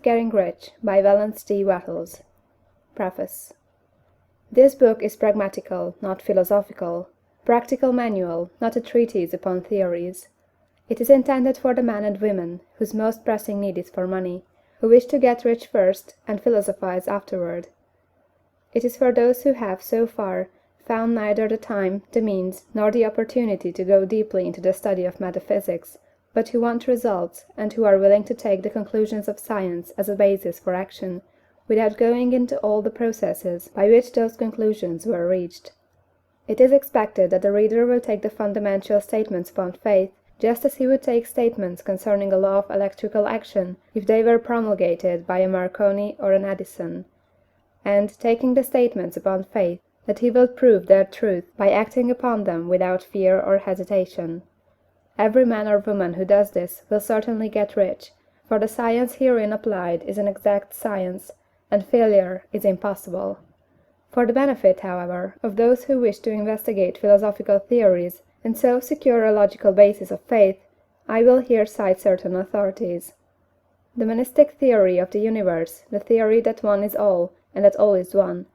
Getting Rich by Wallace D.Wattles. Preface. This book is pragmatical, not philosophical, practical manual, not a treatise upon theories. It is intended for the men and women whose most pressing need is for money, who wish to get rich first and philosophize afterward. It is for those who have, so far, found neither the time, the means, nor the opportunity to go deeply into the study of metaphysics, but who want results, and who are willing to take the conclusions of science as a basis for action, without going into all the processes by which those conclusions were reached. It is expected that the reader will take the fundamental statements upon faith, just as he would take statements concerning a law of electrical action if they were promulgated by a Marconi or an Edison, and, taking the statements upon faith, that he will prove their truth by acting upon them without fear or hesitation. Every man or woman who does this will certainly get rich, for the science herein applied is an exact science, and failure is impossible. For the benefit, however, of those who wish to investigate philosophical theories and so secure a logical basis of faith, I will here cite certain authorities. The monistic theory of the universe, the theory that one is all, and that all is one,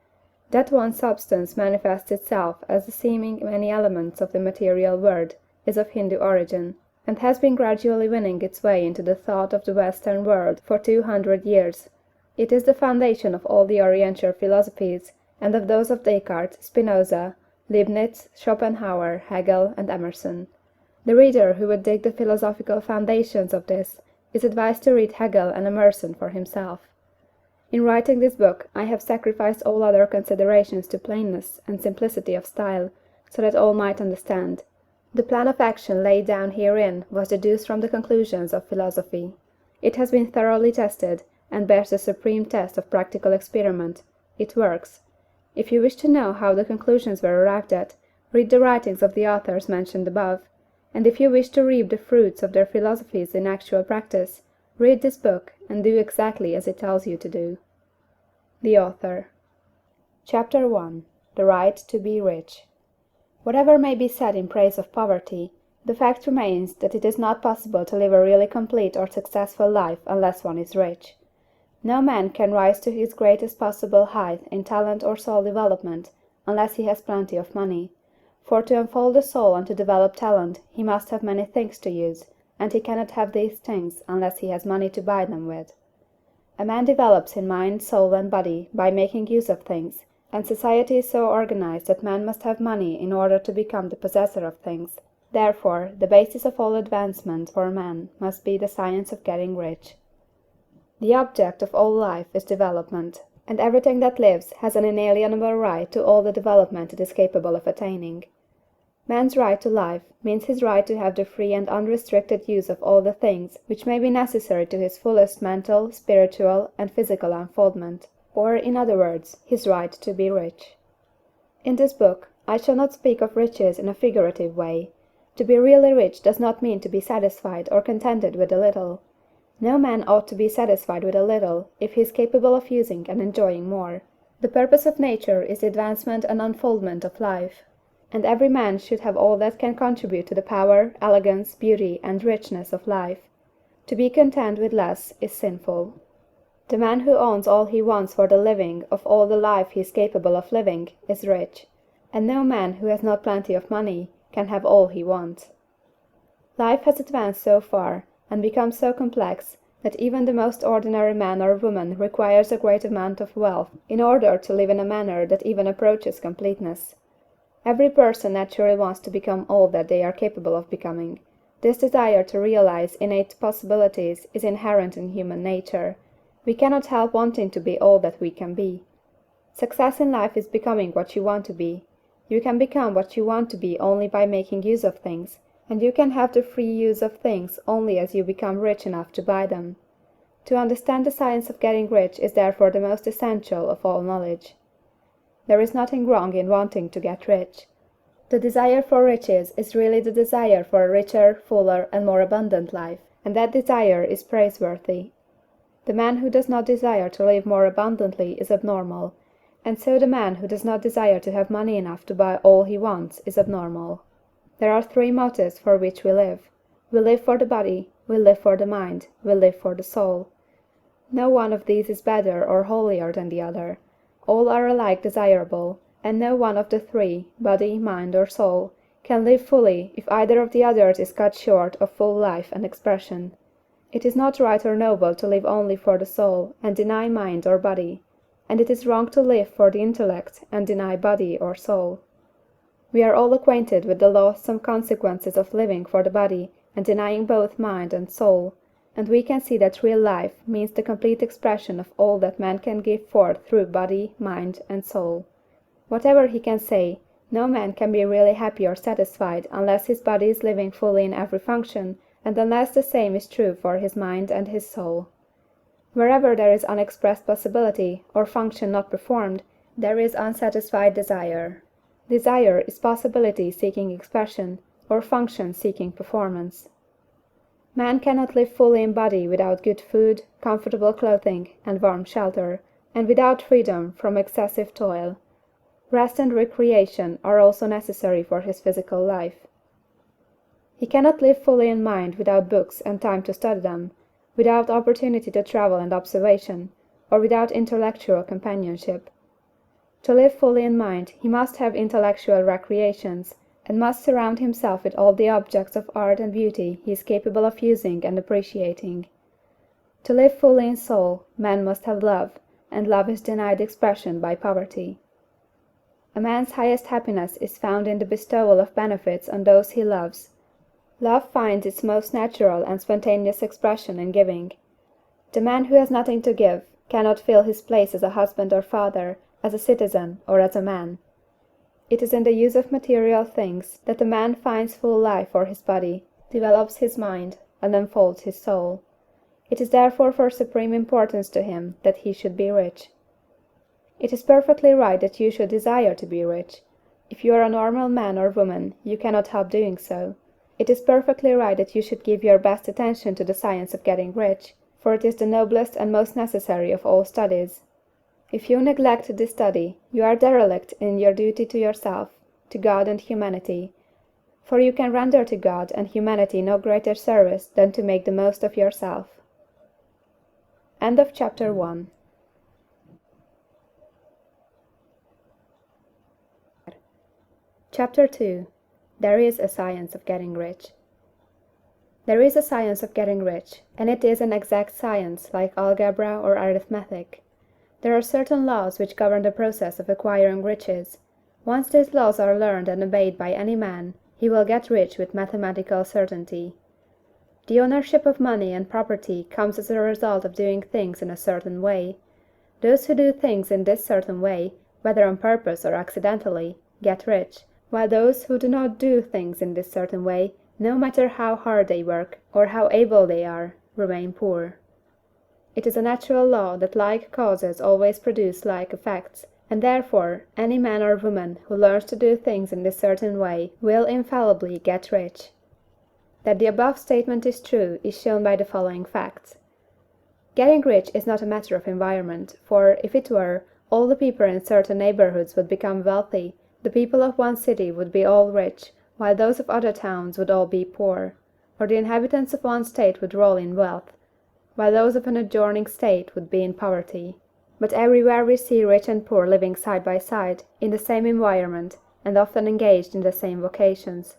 that one substance manifests itself as the seeming many elements of the material world, is of Hindu origin, and has been gradually winning its way into the thought of the Western world for 200 years. It is the foundation of all the Oriental philosophies, and of those of Descartes, Spinoza, Leibniz, Schopenhauer, Hegel, and Emerson. The reader who would dig the philosophical foundations of this is advised to read Hegel and Emerson for himself. In writing this book, I have sacrificed all other considerations to plainness and simplicity of style, so that all might understand. The plan of action laid down herein was deduced from the conclusions of philosophy. It has been thoroughly tested, and bears the supreme test of practical experiment. It works. If you wish to know how the conclusions were arrived at, read the writings of the authors mentioned above, and if you wish to reap the fruits of their philosophies in actual practice, read this book and do exactly as it tells you to do. The Author. Chapter 1. The Right to be Rich. Whatever may be said in praise of poverty, the fact remains that it is not possible to live a really complete or successful life unless one is rich. No man can rise to his greatest possible height in talent or soul development unless he has plenty of money, for to unfold the soul and to develop talent he must have many things to use, and he cannot have these things unless he has money to buy them with. A man develops in mind, soul, and body by making use of things, and society is so organized that man must have money in order to become the possessor of things. Therefore, the basis of all advancement for man must be the science of getting rich. The object of all life is development, and everything that lives has an inalienable right to all the development it is capable of attaining. Man's right to life means his right to have the free and unrestricted use of all the things which may be necessary to his fullest mental, spiritual, and physical unfoldment, or, in other words, his right to be rich. In this book, I shall not speak of riches in a figurative way. To be really rich does not mean to be satisfied or contented with a little. No man ought to be satisfied with a little if he is capable of using and enjoying more. The purpose of nature is the advancement and unfoldment of life, and every man should have all that can contribute to the power, elegance, beauty, and richness of life. To be content with less is sinful. The man who owns all he wants for the living of all the life he is capable of living is rich, and no man who has not plenty of money can have all he wants. Life has advanced so far, and become so complex, that even the most ordinary man or woman requires a great amount of wealth in order to live in a manner that even approaches completeness. Every person naturally wants to become all that they are capable of becoming. This desire to realize innate possibilities is inherent in human nature. We cannot help wanting to be all that we can be. Success in life is becoming what you want to be. You can become what you want to be only by making use of things, and you can have the free use of things only as you become rich enough to buy them. To understand the science of getting rich is therefore the most essential of all knowledge. There is nothing wrong in wanting to get rich. The desire for riches is really the desire for a richer, fuller, and more abundant life, and that desire is praiseworthy. The man who does not desire to live more abundantly is abnormal, and so the man who does not desire to have money enough to buy all he wants is abnormal. There are three motives for which we live. We live for the body, we live for the mind, we live for the soul. No one of these is better or holier than the other. All are alike desirable, and no one of the three, body, mind, or soul, can live fully if either of the others is cut short of full life and expression. It is not right or noble to live only for the soul, and deny mind or body; and it is wrong to live for the intellect, and deny body or soul. We are all acquainted with the loathsome consequences of living for the body, and denying both mind and soul, and we can see that real life means the complete expression of all that man can give forth through body, mind, and soul. Whatever he can say, no man can be really happy or satisfied unless his body is living fully in every function, and unless the same is true for his mind and his soul. Wherever there is unexpressed possibility, or function not performed, there is unsatisfied desire. Desire is possibility seeking expression, or function seeking performance. Man cannot live fully in body without good food, comfortable clothing, and warm shelter, and without freedom from excessive toil. Rest and recreation are also necessary for his physical life. He cannot live fully in mind without books and time to study them, without opportunity to travel and observation, or without intellectual companionship. To live fully in mind he must have intellectual recreations, and must surround himself with all the objects of art and beauty he is capable of using and appreciating. To live fully in soul, man must have love, and love is denied expression by poverty. A man's highest happiness is found in the bestowal of benefits on those he loves. Love finds its most natural and spontaneous expression in giving. The man who has nothing to give cannot fill his place as a husband or father, as a citizen, or as a man. It is in the use of material things that a man finds full life for his body, develops his mind, and unfolds his soul. It is therefore for supreme importance to him that he should be rich. It is perfectly right that you should desire to be rich. If you are a normal man or woman, you cannot help doing so. It is perfectly right that you should give your best attention to the science of getting rich, for it is the noblest and most necessary of all studies. If you neglect this study, you are derelict in your duty to yourself, to God and humanity, for you can render to God and humanity no greater service than to make the most of yourself. End of Chapter 1. Chapter 2. There is a science of getting rich. There is a science of getting rich, and it is an exact science, like algebra or arithmetic. There are certain laws which govern the process of acquiring riches. Once these laws are learned and obeyed by any man, he will get rich with mathematical certainty. The ownership of money and property comes as a result of doing things in a certain way. Those who do things in this certain way, whether on purpose or accidentally, get rich, while those who do not do things in this certain way, no matter how hard they work, or how able they are, remain poor. It is a natural law that like causes always produce like effects, and therefore any man or woman who learns to do things in this certain way will infallibly get rich. That the above statement is true is shown by the following facts. Getting rich is not a matter of environment, for, if it were, all the people in certain neighborhoods would become wealthy, the people of one city would be all rich, while those of other towns would all be poor, or the inhabitants of one state would roll in wealth, while those of an adjoining state would be in poverty. But everywhere we see rich and poor living side by side, in the same environment, and often engaged in the same vocations.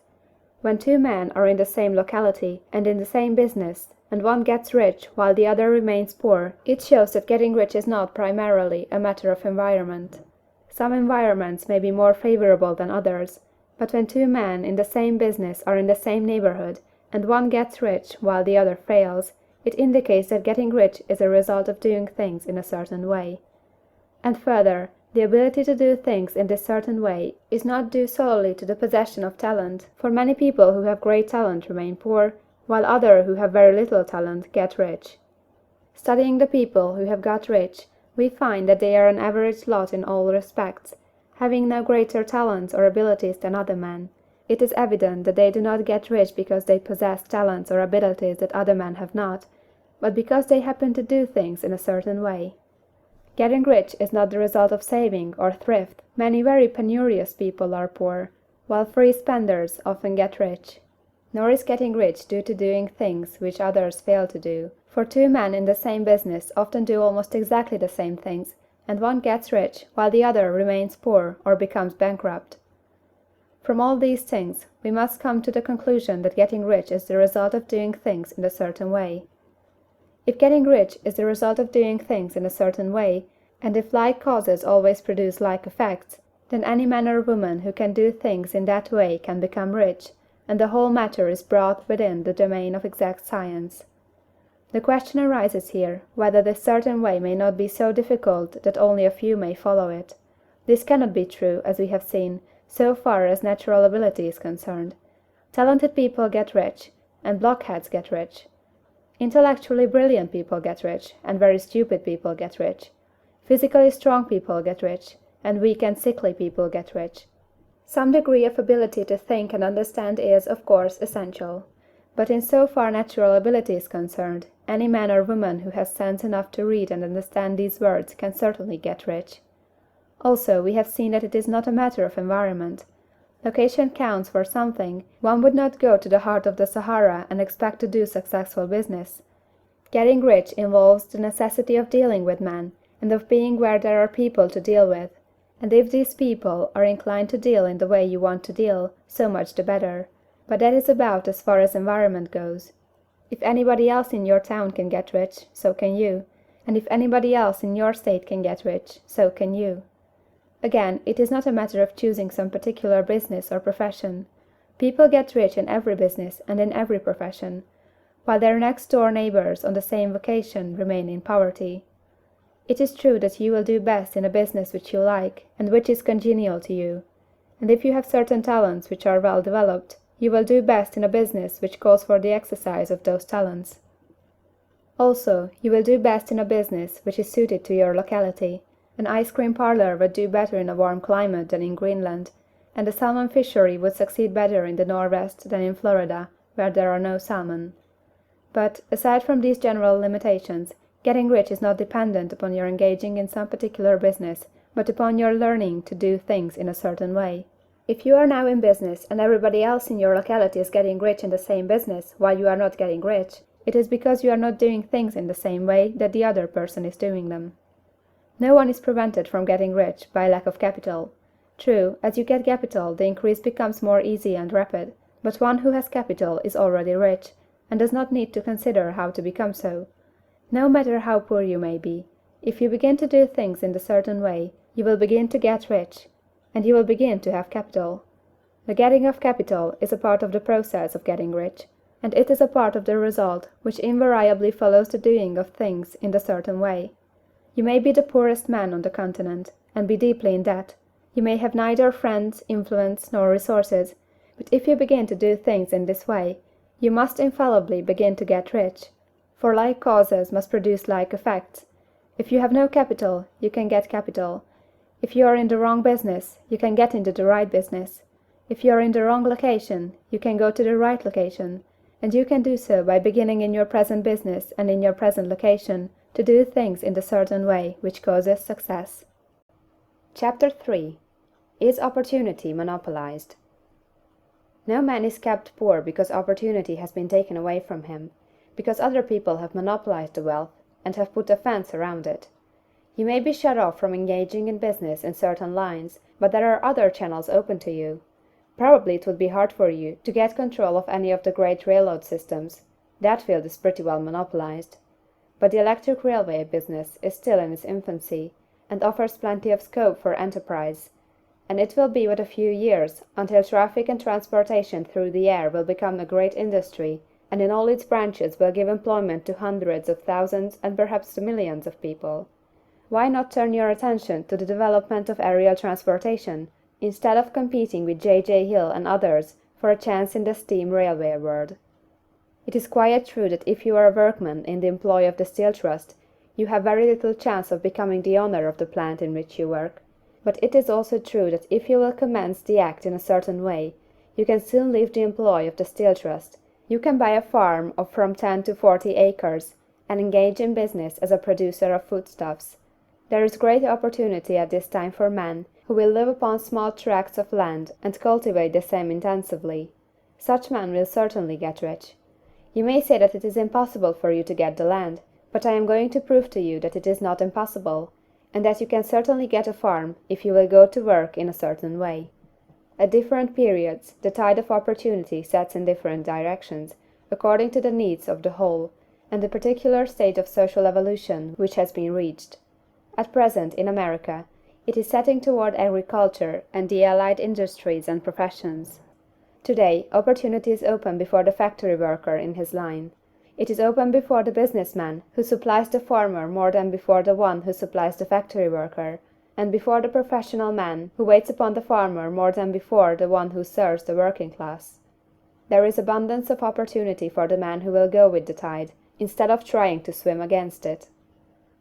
When two men are in the same locality, and in the same business, and one gets rich while the other remains poor, it shows that getting rich is not primarily a matter of environment. Some environments may be more favorable than others, but when two men in the same business are in the same neighborhood, and one gets rich while the other fails, it indicates that getting rich is a result of doing things in a certain way. And further, the ability to do things in this certain way is not due solely to the possession of talent, for many people who have great talent remain poor, while others who have very little talent get rich. Studying the people who have got rich, we find that they are an average lot in all respects, having no greater talents or abilities than other men. It is evident that they do not get rich because they possess talents or abilities that other men have not, but because they happen to do things in a certain way. Getting rich is not the result of saving or thrift. Many very penurious people are poor, while free spenders often get rich. Nor is getting rich due to doing things which others fail to do, For two men in the same business often do almost exactly the same things, and one gets rich while the other remains poor or becomes bankrupt. From all these things, we must come to the conclusion that getting rich is the result of doing things in a certain way. If getting rich is the result of doing things in a certain way, and if like causes always produce like effects, then any man or woman who can do things in that way can become rich, and the whole matter is brought within the domain of exact science. The question arises here, whether this certain way may not be so difficult that only a few may follow it. This cannot be true, as we have seen, so far as natural ability is concerned. Talented people get rich, and blockheads get rich. Intellectually brilliant people get rich, and very stupid people get rich. Physically strong people get rich, and weak and sickly people get rich. Some degree of ability to think and understand is, of course, essential. But in so far natural ability is concerned, any man or woman who has sense enough to read and understand these words can certainly get rich. Also, we have seen that it is not a matter of environment. Location counts for something. One would not go to the heart of the Sahara and expect to do successful business. Getting rich involves the necessity of dealing with men, and of being where there are people to deal with. And if these people are inclined to deal in the way you want to deal, so much the better. But that is about as far as environment goes. If anybody else in your town can get rich, so can you. And if anybody else in your state can get rich, so can you. Again, it is not a matter of choosing some particular business or profession. People get rich in every business and in every profession, while their next-door neighbors on the same vocation remain in poverty. It is true that you will do best in a business which you like, and which is congenial to you. And if you have certain talents which are well developed, you will do best in a business which calls for the exercise of those talents. Also, you will do best in a business which is suited to your locality. An ice cream parlor would do better in a warm climate than in Greenland, and a salmon fishery would succeed better in the Northwest than in Florida, where there are no salmon. But, aside from these general limitations, getting rich is not dependent upon your engaging in some particular business, but upon your learning to do things in a certain way. If you are now in business and everybody else in your locality is getting rich in the same business while you are not getting rich, it is because you are not doing things in the same way that the other person is doing them. No one is prevented from getting rich by lack of capital. True, as you get capital, the increase becomes more easy and rapid, but one who has capital is already rich, and does not need to consider how to become so. No matter how poor you may be, if you begin to do things in a certain way, you will begin to get rich, and you will begin to have capital. The getting of capital is a part of the process of getting rich, and it is a part of the result which invariably follows the doing of things in a certain way. You may be the poorest man on the continent, and be deeply in debt. You may have neither friends, influence, nor resources, but if you begin to do things in this way, you must infallibly begin to get rich, for like causes must produce like effects. If you have no capital, you can get capital. If you are in the wrong business, you can get into the right business. If you are in the wrong location, you can go to the right location, and you can do so by beginning in your present business and in your present location to do things in the certain way which causes success. Chapter 3. Is opportunity monopolized? No man is kept poor because opportunity has been taken away from him, because other people have monopolized the wealth and have put a fence around it. You may be shut off from engaging in business in certain lines, but there are other channels open to you. Probably it would be hard for you to get control of any of the great railroad systems. That field is pretty well monopolized. But the electric railway business is still in its infancy, and offers plenty of scope for enterprise, and it will be but a few years until traffic and transportation through the air will become a great industry, and in all its branches will give employment to hundreds of thousands and perhaps to millions of people. Why not turn your attention to the development of aerial transportation, instead of competing with J. Hill and others for a chance in the steam railway world? It is quite true that if you are a workman in the employ of the Steel Trust, you have very little chance of becoming the owner of the plant in which you work. But it is also true that if you will commence the act in a certain way, you can soon leave the employ of the Steel Trust. You can buy a farm of from 10 to 40 acres, and engage in business as a producer of foodstuffs. There is great opportunity at this time for men who will live upon small tracts of land and cultivate the same intensively. Such men will certainly get rich. You may say that it is impossible for you to get the land, but I am going to prove to you that it is not impossible, and that you can certainly get a farm if you will go to work in a certain way. At different periods, the tide of opportunity sets in different directions, according to the needs of the whole, and the particular stage of social evolution which has been reached. At present, in America, it is setting toward agriculture and the allied industries and professions. Today, opportunity is open before the factory worker in his line. It is open before the businessman who supplies the farmer more than before the one who supplies the factory worker, and before the professional man who waits upon the farmer more than before the one who serves the working class. There is abundance of opportunity for the man who will go with the tide, instead of trying to swim against it.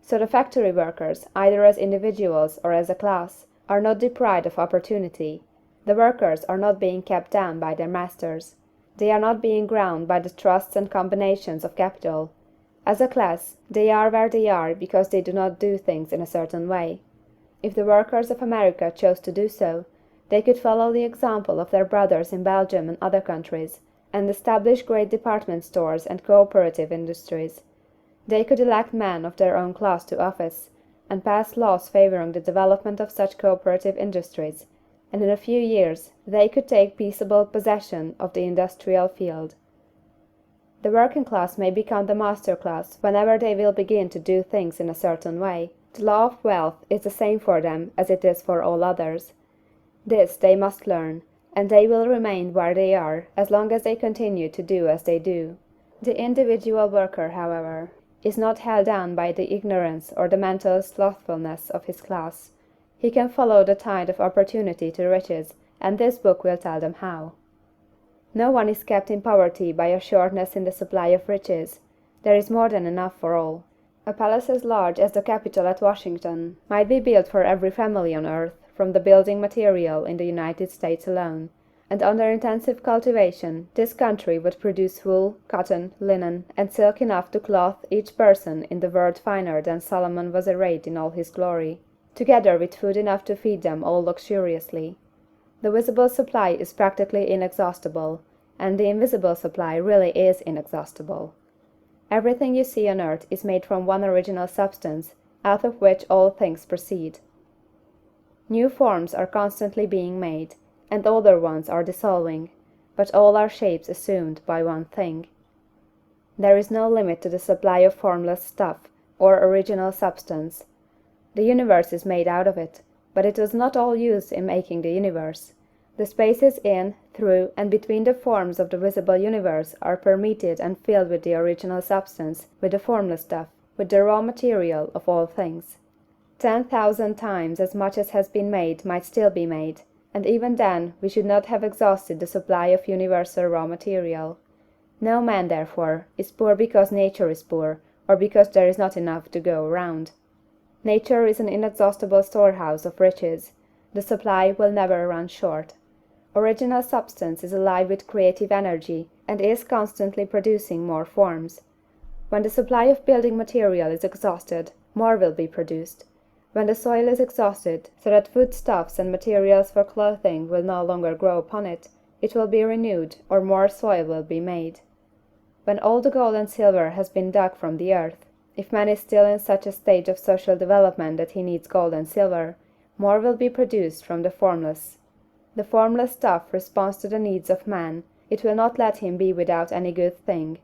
So the factory workers, either as individuals or as a class, are not deprived of opportunity. The workers are not being kept down by their masters. They are not being ground by the trusts and combinations of capital. As a class, they are where they are because they do not do things in a certain way. If the workers of America chose to do so, they could follow the example of their brothers in Belgium and other countries, and establish great department stores and cooperative industries. They could elect men of their own class to office, and pass laws favoring the development of such cooperative industries, and in a few years they could take peaceable possession of the industrial field. The working class may become the master class whenever they will begin to do things in a certain way. The law of wealth is the same for them as it is for all others. This they must learn, and they will remain where they are as long as they continue to do as they do. The individual worker, however, is not held down by the ignorance or the mental slothfulness of his class. He can follow the tide of opportunity to riches, and this book will tell them how. No one is kept in poverty by a shortness in the supply of riches. There is more than enough for all. A palace as large as the Capitol at Washington might be built for every family on earth from the building material in the United States alone, and under intensive cultivation this country would produce wool, cotton, linen, and silk enough to clothe each person in the world finer than Solomon was arrayed in all his glory, together with food enough to feed them all luxuriously. The visible supply is practically inexhaustible, and the invisible supply really is inexhaustible. Everything you see on earth is made from one original substance, out of which all things proceed. New forms are constantly being made, and older ones are dissolving, but all are shapes assumed by one thing. There is no limit to the supply of formless stuff, or original substance. The universe is made out of it, but it was not all used in making the universe. The spaces in, through, and between the forms of the visible universe are permeated and filled with the original substance, with the formless stuff, with the raw material of all things. 10,000 times as much as has been made might still be made, and even then we should not have exhausted the supply of universal raw material. No man, therefore, is poor because nature is poor, or because there is not enough to go around. Nature is an inexhaustible storehouse of riches. The supply will never run short. Original substance is alive with creative energy, and is constantly producing more forms. When the supply of building material is exhausted, more will be produced. When the soil is exhausted, so that foodstuffs and materials for clothing will no longer grow upon it, it will be renewed, or more soil will be made. When all the gold and silver has been dug from the earth, if man is still in such a stage of social development that he needs gold and silver, more will be produced from the formless. The formless stuff responds to the needs of man. It will not let him be without any good thing.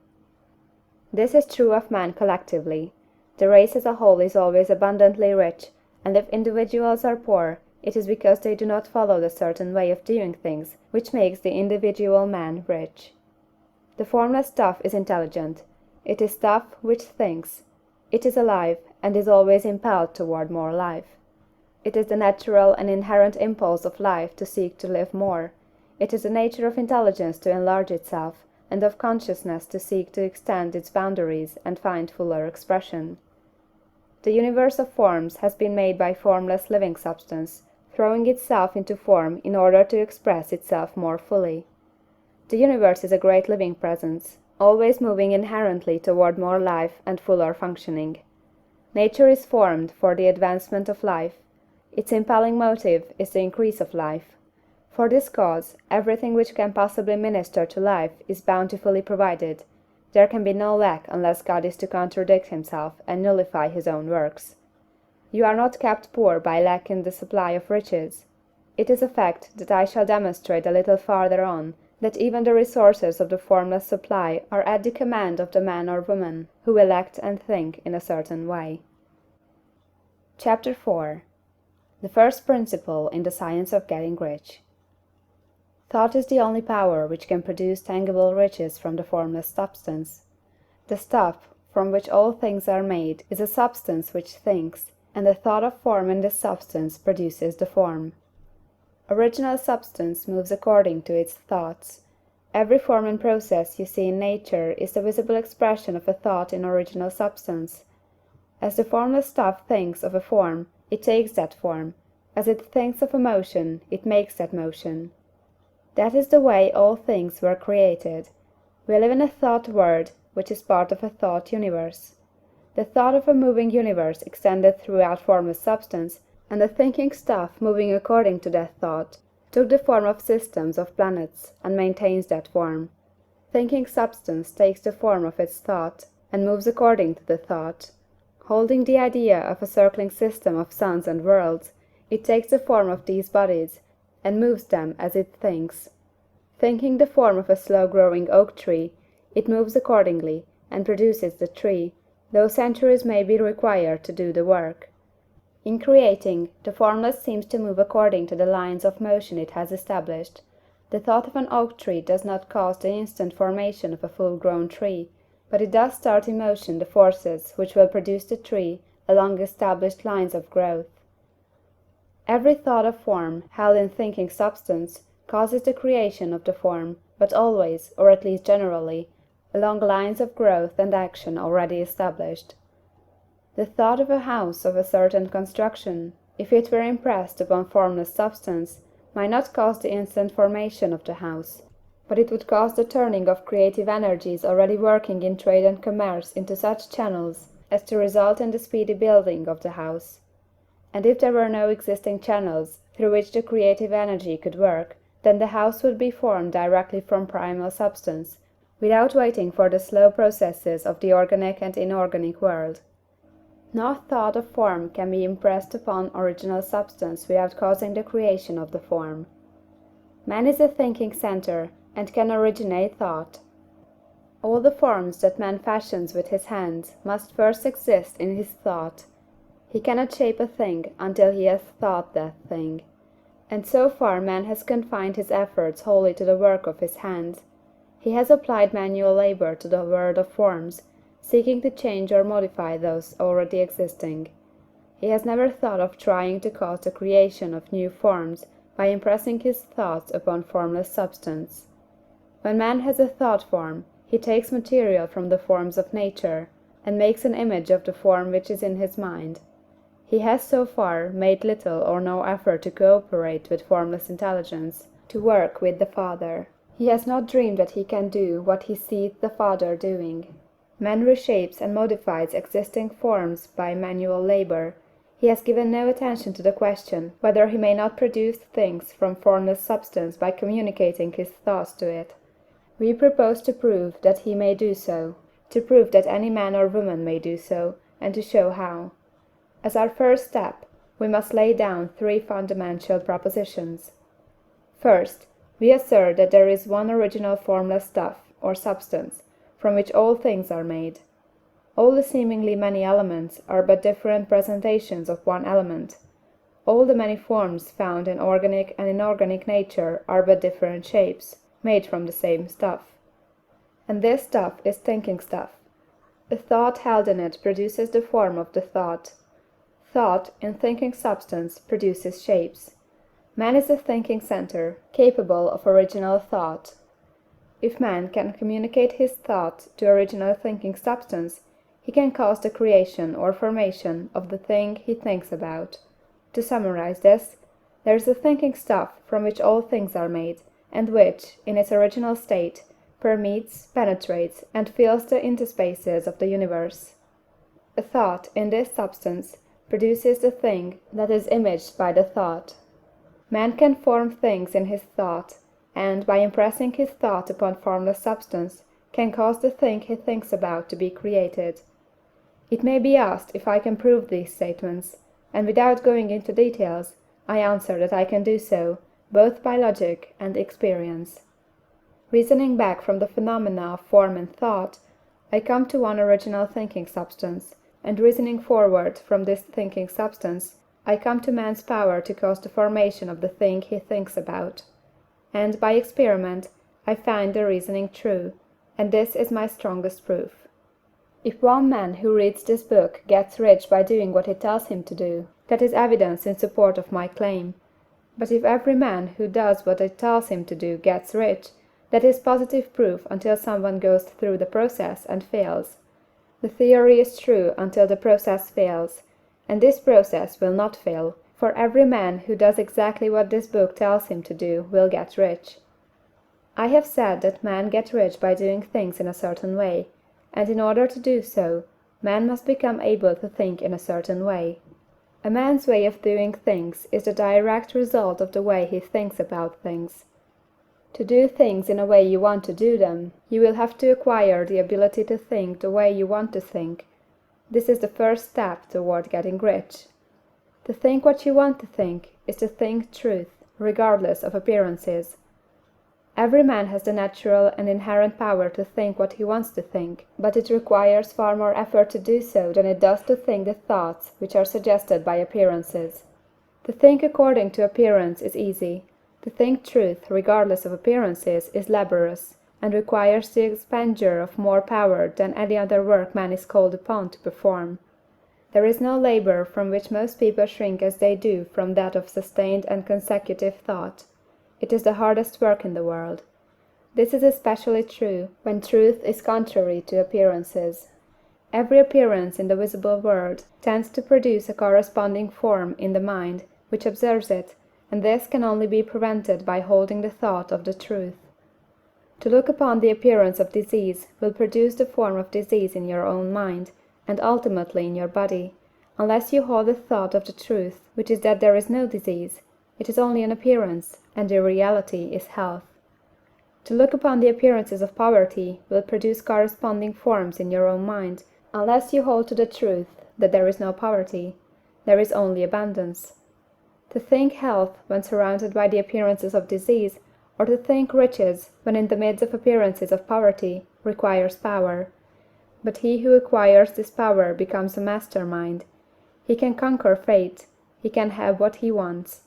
This is true of man collectively. The race as a whole is always abundantly rich, and if individuals are poor, it is because they do not follow the certain way of doing things which makes the individual man rich. The formless stuff is intelligent. It is stuff which thinks. It is alive, and is always impelled toward more life. It is the natural and inherent impulse of life to seek to live more. It is the nature of intelligence to enlarge itself, and of consciousness to seek to extend its boundaries and find fuller expression. The universe of forms has been made by formless living substance, throwing itself into form in order to express itself more fully. The universe is a great living presence, always moving inherently toward more life and fuller functioning. Nature is formed for the advancement of life. Its impelling motive is the increase of life. For this cause, everything which can possibly minister to life is bountifully provided, There can be no lack unless God is to contradict himself and nullify his own works. You are not kept poor by lack in the supply of riches. It is a fact that I shall demonstrate a little farther on, that even the resources of the formless supply are at the command of the man or woman who will act and think in a certain way. Chapter 4. The first principle in the science of getting rich. Thought is the only power which can produce tangible riches from the formless substance. The stuff from which all things are made is a substance which thinks, and the thought of form in this substance produces the form. Original substance moves according to its thoughts. Every form and process you see in nature is the visible expression of a thought in original substance. As the formless stuff thinks of a form, it takes that form. As it thinks of a motion, it makes that motion. That is the way all things were created. We live in a thought world, which is part of a thought universe. The thought of a moving universe extended throughout formless substance, and the thinking stuff moving according to that thought took the form of systems of planets, and maintains that form. Thinking substance takes the form of its thought, and moves according to the thought. Holding the idea of a circling system of suns and worlds, it takes the form of these bodies, and moves them as it thinks. Thinking the form of a slow-growing oak tree, it moves accordingly, and produces the tree, though centuries may be required to do the work. In creating, the formless seems to move according to the lines of motion it has established. The thought of an oak tree does not cause the instant formation of a full-grown tree, but it does start in motion the forces which will produce the tree along established lines of growth. Every thought of form, held in thinking substance, causes the creation of the form, but always, or at least generally, along lines of growth and action already established. The thought of a house of a certain construction, if it were impressed upon formless substance, might not cause the instant formation of the house, but it would cause the turning of creative energies already working in trade and commerce into such channels as to result in the speedy building of the house. And if there were no existing channels through which the creative energy could work, then the house would be formed directly from primal substance, without waiting for the slow processes of the organic and inorganic world. No thought of form can be impressed upon original substance without causing the creation of the form. Man is a thinking center, and can originate thought. All the forms that man fashions with his hands must first exist in his thought. He cannot shape a thing until he has thought that thing. And so far man has confined his efforts wholly to the work of his hands. He has applied manual labor to the world of forms, seeking to change or modify those already existing. He has never thought of trying to cause the creation of new forms by impressing his thoughts upon formless substance. When man has a thought form, he takes material from the forms of nature, and makes an image of the form which is in his mind. He has so far made little or no effort to cooperate with formless intelligence, to work with the Father. He has not dreamed that he can do what he sees the Father doing. Man reshapes and modifies existing forms by manual labor. He has given no attention to the question whether he may not produce things from formless substance by communicating his thoughts to it. We propose to prove that he may do so, to prove that any man or woman may do so, and to show how. As our first step, we must lay down three fundamental propositions. First, we assert that there is one original formless stuff, or substance, from which all things are made. All the seemingly many elements are but different presentations of one element. All the many forms found in organic and inorganic nature are but different shapes, made from the same stuff. And this stuff is thinking stuff. The thought held in it produces the form of the thought. Thought, in thinking substance, produces shapes. Man is a thinking center, capable of original thought. If man can communicate his thought to original thinking substance, he can cause the creation or formation of the thing he thinks about. To summarize this, there is a thinking stuff from which all things are made, and which, in its original state, permeates, penetrates, and fills the interspaces of the universe. A thought, in this substance, produces the thing that is imaged by the thought. Man can form things in his thought, and, by impressing his thought upon formless substance, can cause the thing he thinks about to be created. It may be asked if I can prove these statements, and without going into details, I answer that I can do so, both by logic and experience. Reasoning back from the phenomena of form and thought, I come to one original thinking substance, and reasoning forward from this thinking substance, I come to man's power to cause the formation of the thing he thinks about. And, by experiment, I find the reasoning true, and this is my strongest proof. If one man who reads this book gets rich by doing what it tells him to do, that is evidence in support of my claim. But if every man who does what it tells him to do gets rich, that is positive proof until someone goes through the process and fails. The theory is true until the process fails, and this process will not fail, for every man who does exactly what this book tells him to do will get rich. I have said that men get rich by doing things in a certain way, and in order to do so, man must become able to think in a certain way. A man's way of doing things is the direct result of the way he thinks about things. To do things in a way you want to do them, you will have to acquire the ability to think the way you want to think. This is the first step toward getting rich. To think what you want to think is to think truth, regardless of appearances. Every man has the natural and inherent power to think what he wants to think, but it requires far more effort to do so than it does to think the thoughts which are suggested by appearances. To think according to appearance is easy. To think truth, regardless of appearances, is laborious, and requires the expenditure of more power than any other work man is called upon to perform. There is no labor from which most people shrink as they do from that of sustained and consecutive thought. It is the hardest work in the world. This is especially true when truth is contrary to appearances. Every appearance in the visible world tends to produce a corresponding form in the mind which observes it, and this can only be prevented by holding the thought of the truth. To look upon the appearance of disease will produce the form of disease in your own mind, and ultimately in your body, unless you hold the thought of the truth, which is that there is no disease, it is only an appearance, and the reality is health. To look upon the appearances of poverty will produce corresponding forms in your own mind, unless you hold to the truth that there is no poverty, there is only abundance. To think health when surrounded by the appearances of disease, or to think riches when in the midst of appearances of poverty, requires power. But he who acquires this power becomes a master mind. He can conquer fate, he can have what he wants.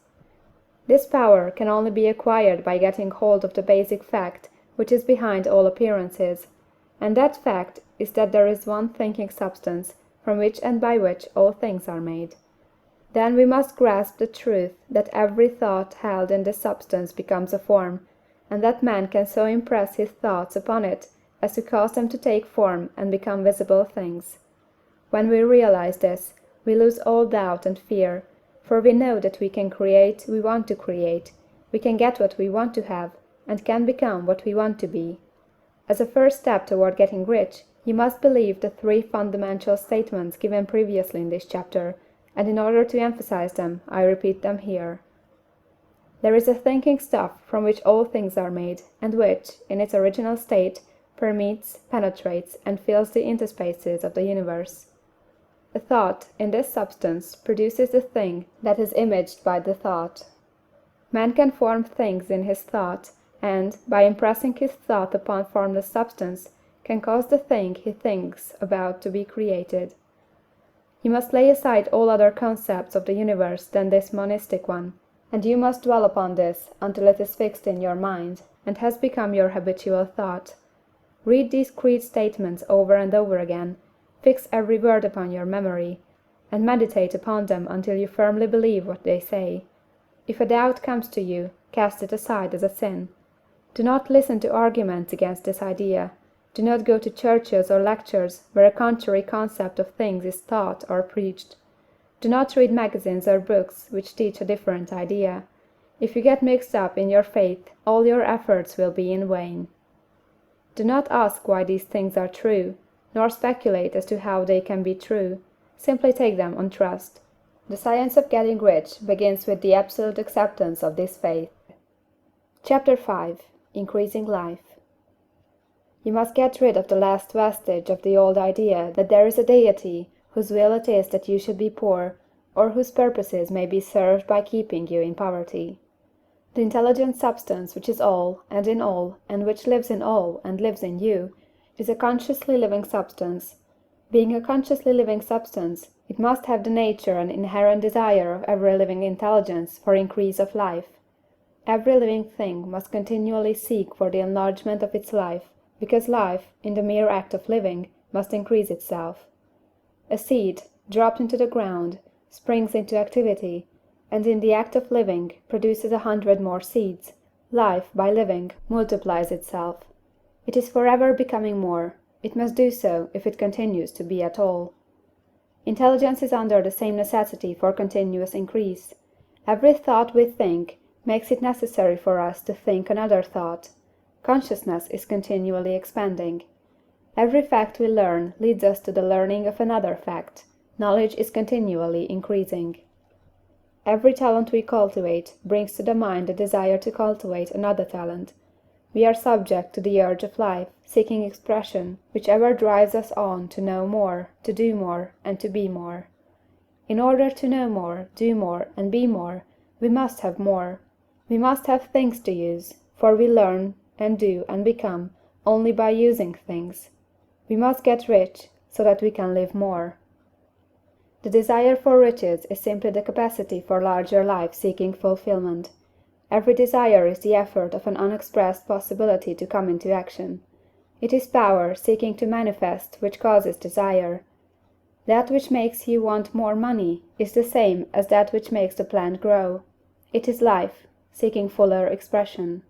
This power can only be acquired by getting hold of the basic fact which is behind all appearances, and that fact is that there is one thinking substance from which and by which all things are made. Then we must grasp the truth that every thought held in this substance becomes a form, and that man can so impress his thoughts upon it as to cause them to take form and become visible things. When we realize this, we lose all doubt and fear, for we know that we can create we want to create, we can get what we want to have, and can become what we want to be. As a first step toward getting rich, you must believe the three fundamental statements given previously in this chapter, and in order to emphasize them, I repeat them here. There is a thinking stuff from which all things are made, and which, in its original state, permeates, penetrates, and fills the interspaces of the universe. A thought, in this substance, produces the thing that is imaged by the thought. Man can form things in his thought, and, by impressing his thought upon formless substance, can cause the thing he thinks about to be created. You must lay aside all other concepts of the universe than this monistic one, and you must dwell upon this until it is fixed in your mind, and has become your habitual thought. Read these creed statements over and over again, fix every word upon your memory, and meditate upon them until you firmly believe what they say. If a doubt comes to you, cast it aside as a sin. Do not listen to arguments against this idea. Do not go to churches or lectures where a contrary concept of things is taught or preached. Do not read magazines or books which teach a different idea. If you get mixed up in your faith, all your efforts will be in vain. Do not ask why these things are true, nor speculate as to how they can be true. Simply take them on trust. The science of getting rich begins with the absolute acceptance of this faith. Chapter 5. Increasing Life. You must get rid of the last vestige of the old idea that there is a deity whose will it is that you should be poor, or whose purposes may be served by keeping you in poverty. The intelligent substance which is all, and in all, and which lives in all, and lives in you, is a consciously living substance. Being a consciously living substance, it must have the nature and inherent desire of every living intelligence for increase of life. Every living thing must continually seek for the enlargement of its life, because life, in the mere act of living, must increase itself. A seed, dropped into the ground, springs into activity, and in the act of living produces 100 more seeds. Life, by living, multiplies itself. It is forever becoming more. It must do so if it continues to be at all. Intelligence is under the same necessity for continuous increase. Every thought we think makes it necessary for us to think another thought. Consciousness is continually expanding. Every fact we learn leads us to the learning of another fact. Knowledge is continually increasing. Every talent we cultivate brings to the mind the desire to cultivate another talent. We are subject to the urge of life, seeking expression, which ever drives us on to know more, to do more, and to be more. In order to know more, do more, and be more, we must have more. We must have things to use, for we learn, and do, and become, only by using things. We must get rich, so that we can live more. The desire for riches is simply the capacity for larger life seeking fulfillment. Every desire is the effort of an unexpressed possibility to come into action. It is power seeking to manifest which causes desire. That which makes you want more money is the same as that which makes the plant grow. It is life, seeking fuller expression.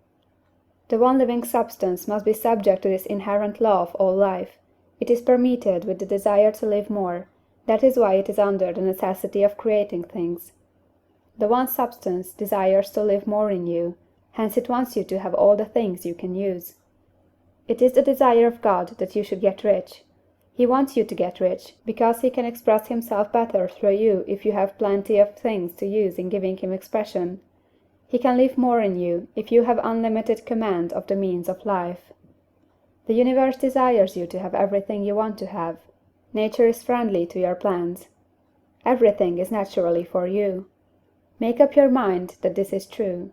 The one living substance must be subject to this inherent law of all life. It is permeated with the desire to live more. That is why it is under the necessity of creating things. The one substance desires to live more in you, hence it wants you to have all the things you can use. It is the desire of God that you should get rich. He wants you to get rich, because he can express himself better through you if you have plenty of things to use in giving him expression. He can live more in you if you have unlimited command of the means of life. The universe desires you to have everything you want to have. Nature is friendly to your plans. Everything is naturally for you. Make up your mind that this is true.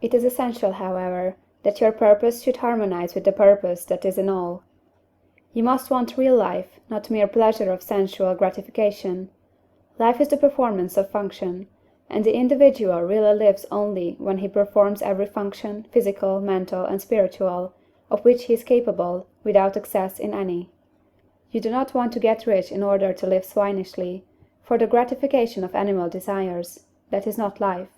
It is essential, however, that your purpose should harmonize with the purpose that is in all. You must want real life, not mere pleasure of sensual gratification. Life is the performance of function, and the individual really lives only when he performs every function, physical, mental, and spiritual, of which he is capable, without excess in any. You do not want to get rich in order to live swinishly, for the gratification of animal desires. That is not life.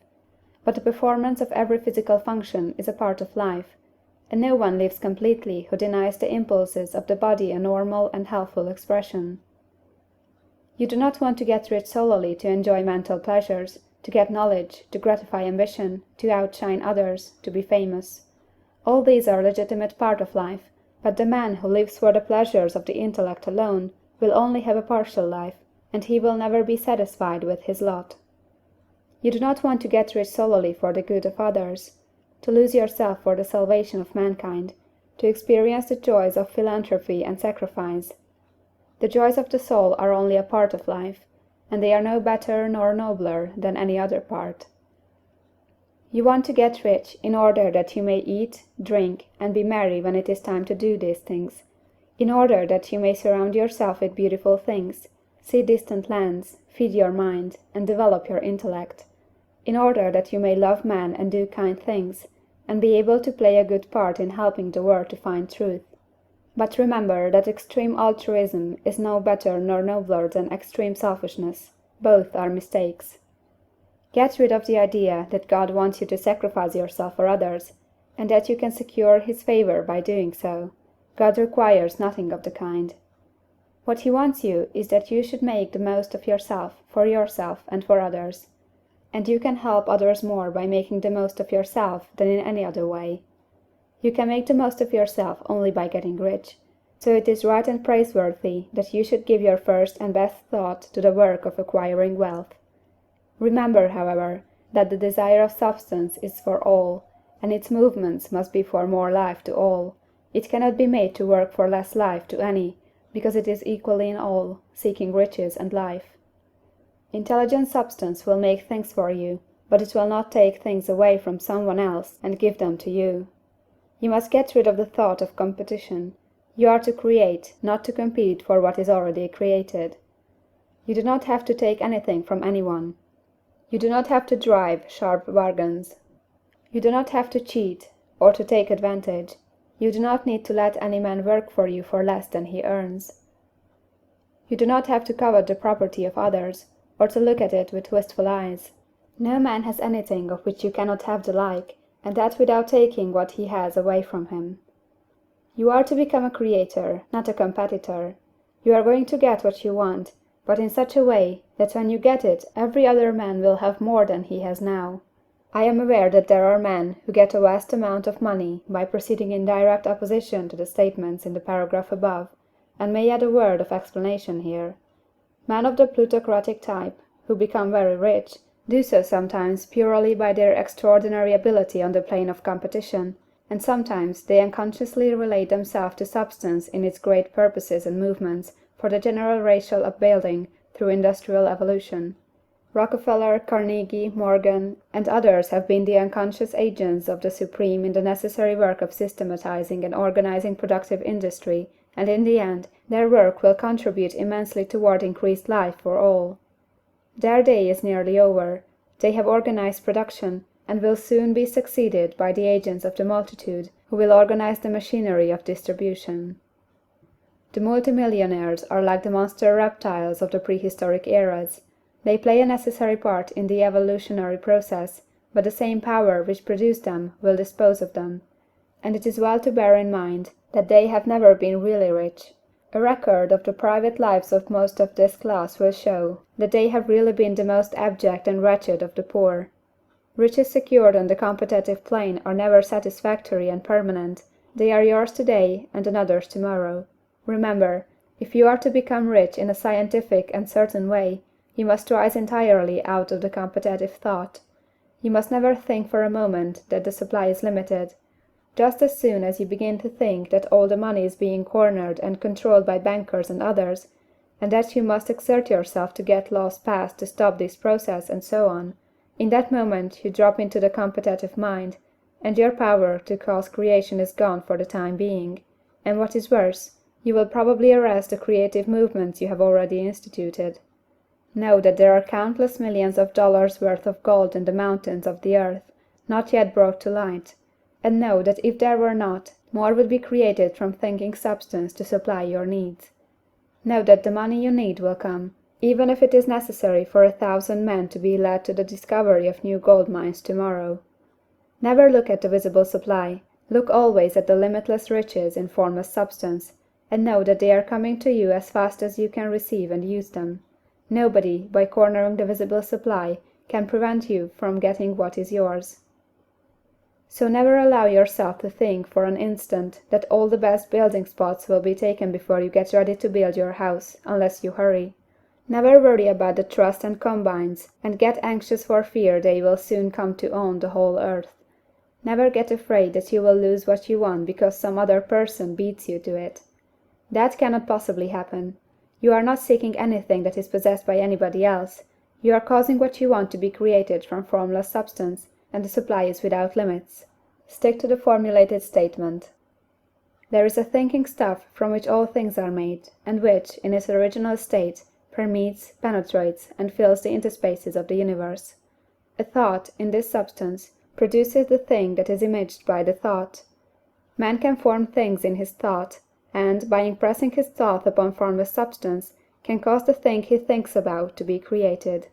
But the performance of every physical function is a part of life, and no one lives completely who denies the impulses of the body a normal and healthful expression. You do not want to get rich solely to enjoy mental pleasures, to get knowledge, to gratify ambition, to outshine others, to be famous. All these are a legitimate part of life, but the man who lives for the pleasures of the intellect alone will only have a partial life, and he will never be satisfied with his lot. You do not want to get rich solely for the good of others, to lose yourself for the salvation of mankind, to experience the joys of philanthropy and sacrifice. The joys of the soul are only a part of life, and they are no better nor nobler than any other part. You want to get rich in order that you may eat, drink, and be merry when it is time to do these things, in order that you may surround yourself with beautiful things, see distant lands, feed your mind, and develop your intellect, in order that you may love man and do kind things, and be able to play a good part in helping the world to find truth. But remember that extreme altruism is no better nor nobler than extreme selfishness. Both are mistakes. Get rid of the idea that God wants you to sacrifice yourself for others, and that you can secure his favor by doing so. God requires nothing of the kind. What he wants you is that you should make the most of yourself, for yourself and for others. And you can help others more by making the most of yourself than in any other way. You can make the most of yourself only by getting rich, so it is right and praiseworthy that you should give your first and best thought to the work of acquiring wealth. Remember, however, that the desire of substance is for all, and its movements must be for more life to all, It cannot be made to work for less life to any, because it is equally in all, seeking riches and life. Intelligent substance will make things for you, but it will not take things away from someone else and give them to you. You must get rid of the thought of competition. You are to create, not to compete for what is already created. You do not have to take anything from anyone. You do not have to drive sharp bargains. You do not have to cheat, or to take advantage. You do not need to let any man work for you for less than he earns. You do not have to covet the property of others, or to look at it with wistful eyes. No man has anything of which you cannot have the like, and that without taking what he has away from him. You are to become a creator, not a competitor. You are going to get what you want, but in such a way that when you get it every other man will have more than he has now. I am aware that there are men who get a vast amount of money by proceeding in direct opposition to the statements in the paragraph above, and may add a word of explanation here. Men of the plutocratic type, who become very rich, do so sometimes purely by their extraordinary ability on the plane of competition, and sometimes they unconsciously relate themselves to substance in its great purposes and movements for the general racial upbuilding through industrial evolution. Rockefeller, Carnegie, Morgan, and others have been the unconscious agents of the supreme in the necessary work of systematizing and organizing productive industry, and in the end their work will contribute immensely toward increased life for all. Their day is nearly over. They have organized production, and will soon be succeeded by the agents of the multitude, who will organize the machinery of distribution. The multimillionaires are like the monster reptiles of the prehistoric eras. They play a necessary part in the evolutionary process, but the same power which produced them will dispose of them. And it is well to bear in mind that they have never been really rich. A record of the private lives of most of this class will show that they have really been the most abject and wretched of the poor. Riches secured on the competitive plane are never satisfactory and permanent. They are yours today and another's tomorrow. Remember, if you are to become rich in a scientific and certain way, you must rise entirely out of the competitive thought. You must never think for a moment that the supply is limited. Just as soon as you begin to think that all the money is being cornered and controlled by bankers and others, and that you must exert yourself to get laws passed to stop this process and so on, in that moment you drop into the competitive mind, and your power to cause creation is gone for the time being, and what is worse, you will probably arrest the creative movements you have already instituted. Know that there are countless millions of dollars worth of gold in the mountains of the earth, not yet brought to light, and know that if there were not, more would be created from thinking substance to supply your needs. Know that the money you need will come, even if it is necessary for 1,000 men to be led to the discovery of new gold mines tomorrow. Never look at the visible supply, look always at the limitless riches in formless substance, and know that they are coming to you as fast as you can receive and use them. Nobody, by cornering the visible supply, can prevent you from getting what is yours. So never allow yourself to think for an instant that all the best building spots will be taken before you get ready to build your house, unless you hurry. Never worry about the trusts and combines, and get anxious for fear they will soon come to own the whole earth. Never get afraid that you will lose what you want because some other person beats you to it. That cannot possibly happen. You are not seeking anything that is possessed by anybody else. You are causing what you want to be created from formless substance, and the supply is without limits. Stick to the formulated statement. There is a thinking stuff from which all things are made, and which, in its original state, permeates, penetrates, and fills the interspaces of the universe. A thought, in this substance, produces the thing that is imaged by the thought. Man can form things in his thought, and, by impressing his thought upon formless substance, can cause the thing he thinks about to be created.